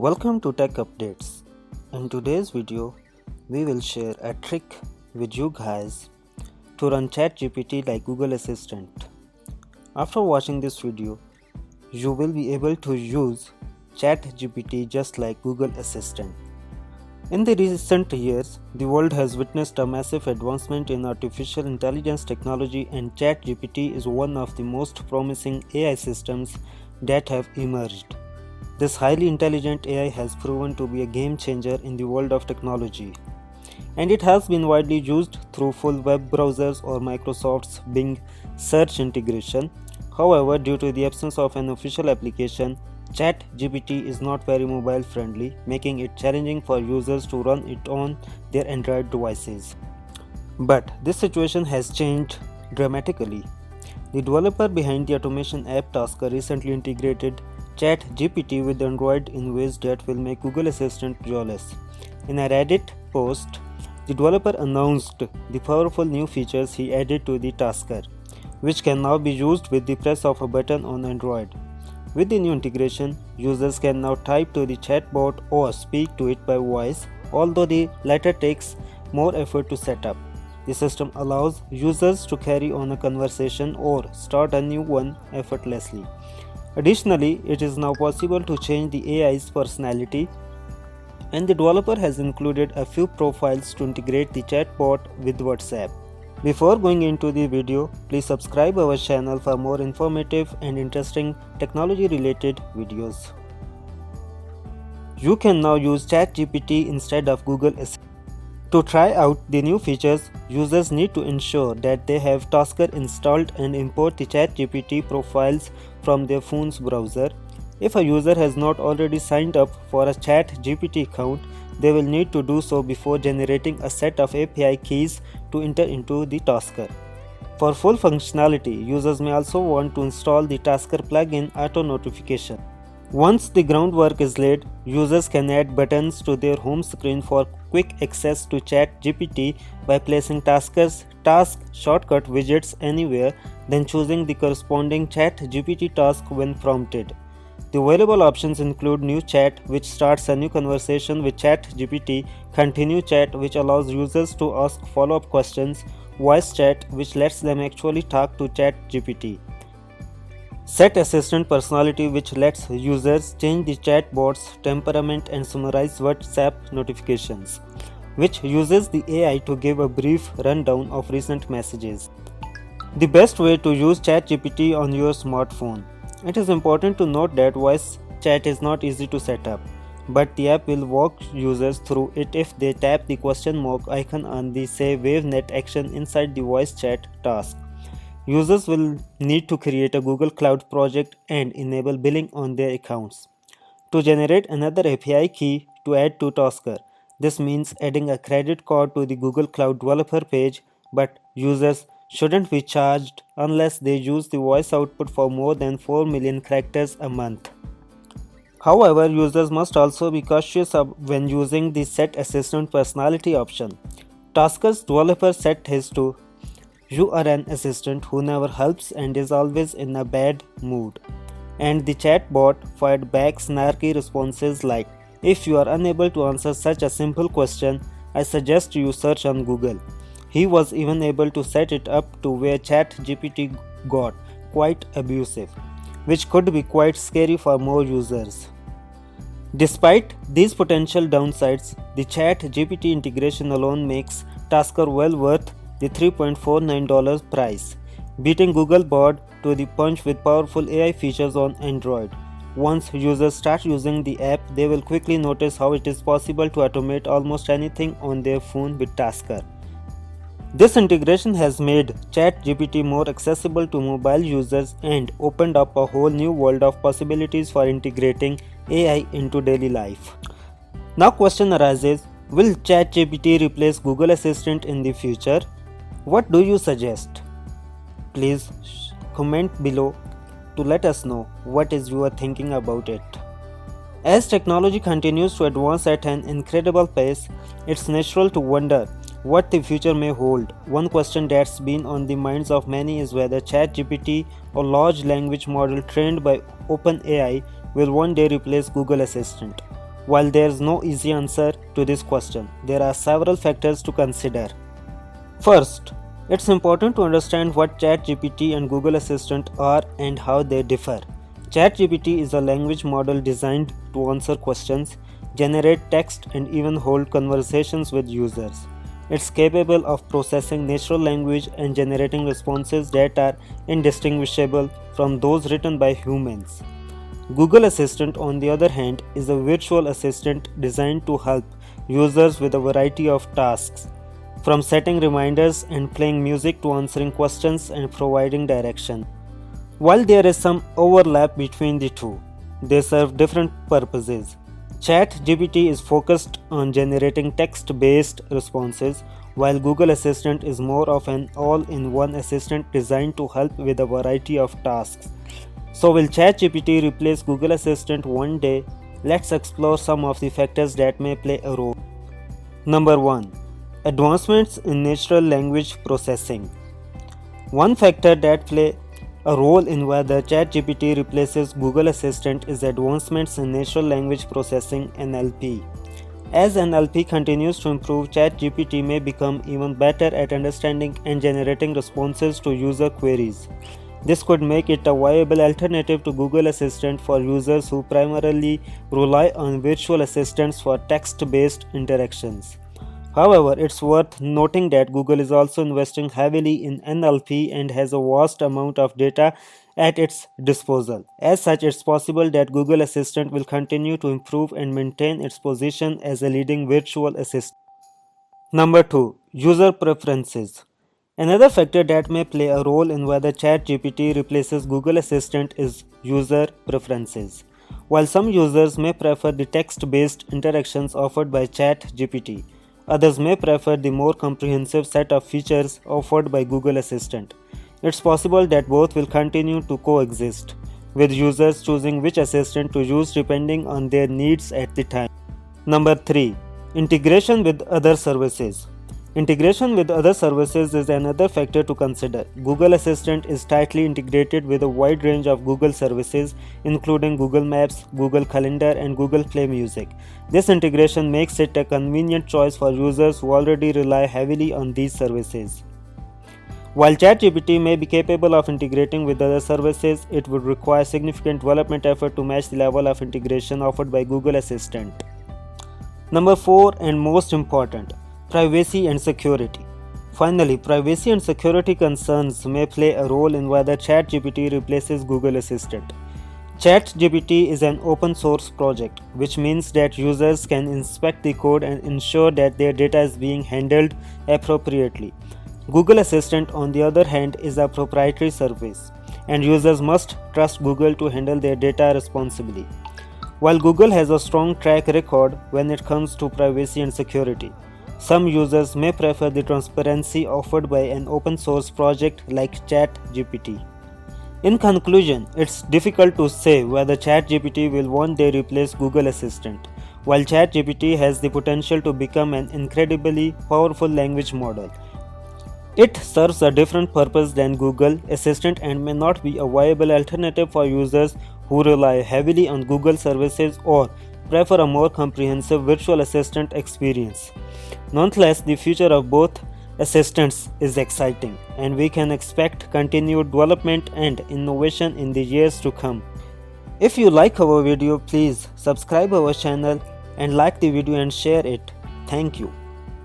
Welcome to Tech Updates. In today's video, we will share a trick with you guys to run ChatGPT like Google Assistant. After watching this video, you will be able to use ChatGPT just like Google Assistant. In the recent years, the world has witnessed a massive advancement in artificial intelligence technology, and ChatGPT is one of the most promising AI systems that have emerged. This highly intelligent AI has proven to be a game changer in the world of technology, and it has been widely used through full web browsers or Microsoft's Bing search integration. However, due to the absence of an official application, ChatGPT is not very mobile friendly, making it challenging for users to run it on their Android devices. But this situation has changed dramatically. The developer behind the automation app Tasker recently integrated ChatGPT with Android in ways that will make Google Assistant jealous. In a Reddit post, the developer announced the powerful new features he added to the Tasker, which can now be used with the press of a button on Android. With the new integration, users can now type to the chatbot or speak to it by voice, although the latter takes more effort to set up. The system allows users to carry on a conversation or start a new one effortlessly. Additionally, it is now possible to change the AI's personality, and the developer has included a few profiles to integrate the chatbot with WhatsApp. Before going into the video, please subscribe our channel for more informative and interesting technology related videos. You can now use ChatGPT instead of Google Assistant. To try out the new features, users need to ensure that they have Tasker installed and import the ChatGPT profiles from their phone's browser. If a user has not already signed up for a ChatGPT account, they will need to do so before generating a set of API keys to enter into the Tasker. For full functionality, users may also want to install the Tasker plugin auto notification. Once the groundwork is laid, users can add buttons to their home screen for quick access to ChatGPT by placing Tasker's task shortcut widgets anywhere, then choosing the corresponding ChatGPT task when prompted. The available options include New Chat, which starts a new conversation with ChatGPT, Continue Chat, which allows users to ask follow-up questions, Voice Chat, which lets them actually talk to ChatGPT, Set Assistant Personality, which lets users change the chatbot's temperament and summarize WhatsApp notifications, which uses the AI to give a brief rundown of recent messages. The best way to use ChatGPT on your smartphone. It is important to note that voice chat is not easy to set up, but the app will walk users through it if they tap the question mark icon on the Save WaveNet action inside the voice chat task. Users will need to create a Google Cloud project and enable billing on their accounts. To generate another API key to add to Tasker, this means adding a credit card to the Google Cloud developer page, but users shouldn't be charged unless they use the voice output for more than 4 million characters a month. However, users must also be cautious when using the Set Assistant Personality option. Tasker's developer set his to "You are an assistant who never helps and is always in a bad mood," and the chatbot fired back snarky responses like, "If you are unable to answer such a simple question, I suggest you search on Google." He was even able to set it up to where ChatGPT got quite abusive, which could be quite scary for more users. Despite these potential downsides, the ChatGPT integration alone makes Tasker well worth the $3.49 price, beating Google Bard to the punch with powerful AI features on Android. Once users start using the app, they will quickly notice how it is possible to automate almost anything on their phone with Tasker. This integration has made ChatGPT more accessible to mobile users and opened up a whole new world of possibilities for integrating AI into daily life. Now question arises, will ChatGPT replace Google Assistant in the future? What do you suggest? Please comment below to let us know what is you are thinking about it. As technology continues to advance at an incredible pace, it's natural to wonder what the future may hold. One question that's been on the minds of many is whether ChatGPT, or large language model trained by OpenAI, will one day replace Google Assistant. While there is no easy answer to this question, there are several factors to consider. First, it's important to understand what ChatGPT and Google Assistant are and how they differ. ChatGPT is a language model designed to answer questions, generate text, and even hold conversations with users. It's capable of processing natural language and generating responses that are indistinguishable from those written by humans. Google Assistant, on the other hand, is a virtual assistant designed to help users with a variety of tasks, from setting reminders and playing music to answering questions and providing direction. While there is some overlap between the two, they serve different purposes. ChatGPT is focused on generating text-based responses, while Google Assistant is more of an all-in-one assistant designed to help with a variety of tasks. So will ChatGPT replace Google Assistant one day? Let's explore some of the factors that may play a role. Number 1. Advancements in natural language processing. One factor that play a role in whether ChatGPT replaces Google Assistant is advancements in natural language processing (NLP). As NLP continues to improve, ChatGPT may become even better at understanding and generating responses to user queries. This could make it a viable alternative to Google Assistant for users who primarily rely on virtual assistants for text-based interactions. However, it's worth noting that Google is also investing heavily in NLP and has a vast amount of data at its disposal. As such, it's possible that Google Assistant will continue to improve and maintain its position as a leading virtual assistant. Number 2. User preferences. Another factor that may play a role in whether ChatGPT replaces Google Assistant is user preferences. While some users may prefer the text-based interactions offered by ChatGPT, others may prefer the more comprehensive set of features offered by Google Assistant. It's possible that both will continue to coexist, with users choosing which assistant to use depending on their needs at the time. Number 3. Integration with other services. Integration with other services is another factor to consider. Google Assistant is tightly integrated with a wide range of Google services, including Google Maps, Google Calendar, and Google Play Music. This integration makes it a convenient choice for users who already rely heavily on these services. While ChatGPT may be capable of integrating with other services, it would require significant development effort to match the level of integration offered by Google Assistant. Number 4, and most important, privacy and security. Finally, privacy and security concerns may play a role in whether ChatGPT replaces Google Assistant. ChatGPT is an open source project, which means that users can inspect the code and ensure that their data is being handled appropriately. Google Assistant, on the other hand, is a proprietary service, and users must trust Google to handle their data responsibly. While Google has a strong track record when it comes to privacy and security, some users may prefer the transparency offered by an open source project like ChatGPT. In conclusion, it's difficult to say whether ChatGPT will one day replace Google Assistant. While ChatGPT has the potential to become an incredibly powerful language model, it serves a different purpose than Google Assistant and may not be a viable alternative for users who rely heavily on Google services or prefer a more comprehensive virtual assistant experience. Nonetheless, the future of both assistants is exciting, and we can expect continued development and innovation in the years to come. If you like our video, please subscribe our channel and like the video and share it. Thank you.